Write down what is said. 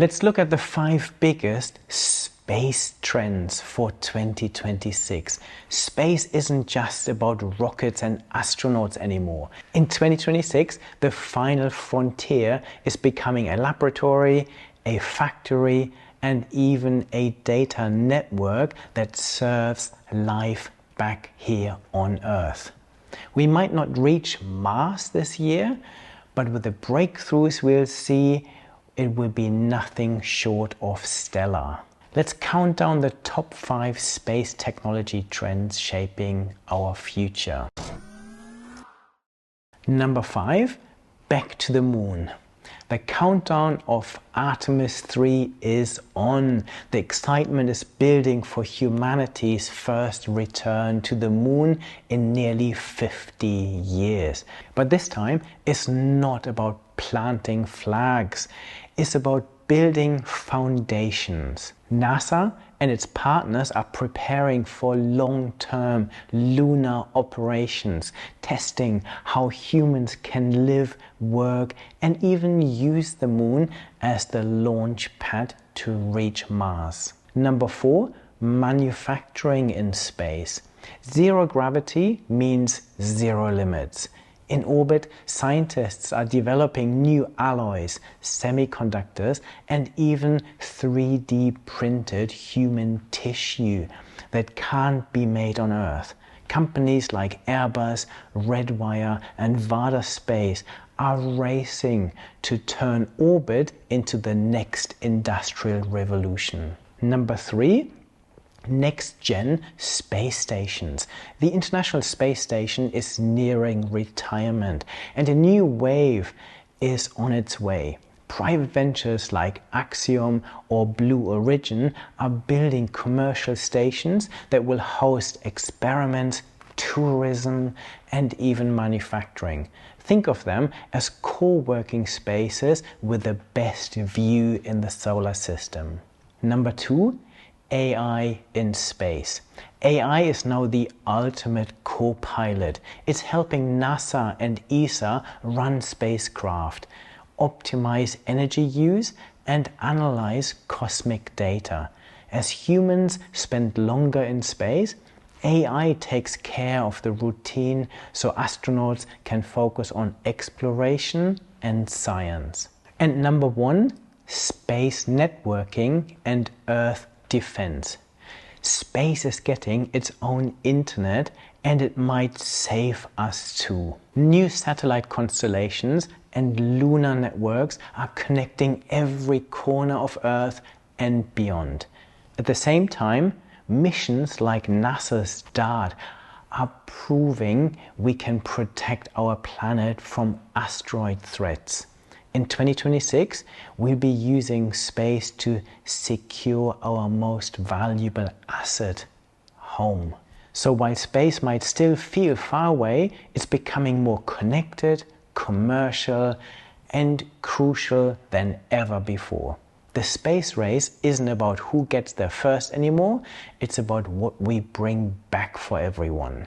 Let's look at the 5 biggest space trends for 2026. Space isn't just about rockets and astronauts anymore. In 2026, the final frontier is becoming a laboratory, a factory, and even a data network that serves life back here on Earth. We might not reach Mars this year, but with the breakthroughs we'll see, it will be nothing short of stellar. Let's count down the top 5 space technology trends shaping our future. Number 5, back to the moon. The countdown of Artemis 3 is on. The excitement is building for humanity's first return to the moon in nearly 50 years. But this time, it's not about planting flags. It's about building foundations. NASA and its partners are preparing for long-term lunar operations, testing how humans can live, work, and even use the moon as the launch pad to reach Mars. Number 4, manufacturing in space. Zero gravity means zero limits. In orbit, scientists are developing new alloys, semiconductors, and even 3D printed human tissue that can't be made on Earth. Companies like Airbus, Redwire, and Vada Space are racing to turn orbit into the next industrial revolution. Number 3, next-gen space stations. The International Space Station is nearing retirement and a new wave is on its way. Private ventures like Axiom or Blue Origin are building commercial stations that will host experiments, tourism, and even manufacturing. Think of them as co-working spaces with the best view in the solar system. Number 2, AI in space. AI is now the ultimate co-pilot. It's helping NASA and ESA run spacecraft, optimize energy use, and analyze cosmic data. As humans spend longer in space, AI takes care of the routine so astronauts can focus on exploration and science. And number 1, space networking and Earth defense. Space is getting its own internet and it might save us too. New satellite constellations and lunar networks are connecting every corner of Earth and beyond. At the same time, missions like NASA's DART are proving we can protect our planet from asteroid threats. In 2026, we'll be using space to secure our most valuable asset, home. So while space might still feel far away, it's becoming more connected, commercial, and crucial than ever before. The space race isn't about who gets there first anymore, it's about what we bring back for everyone.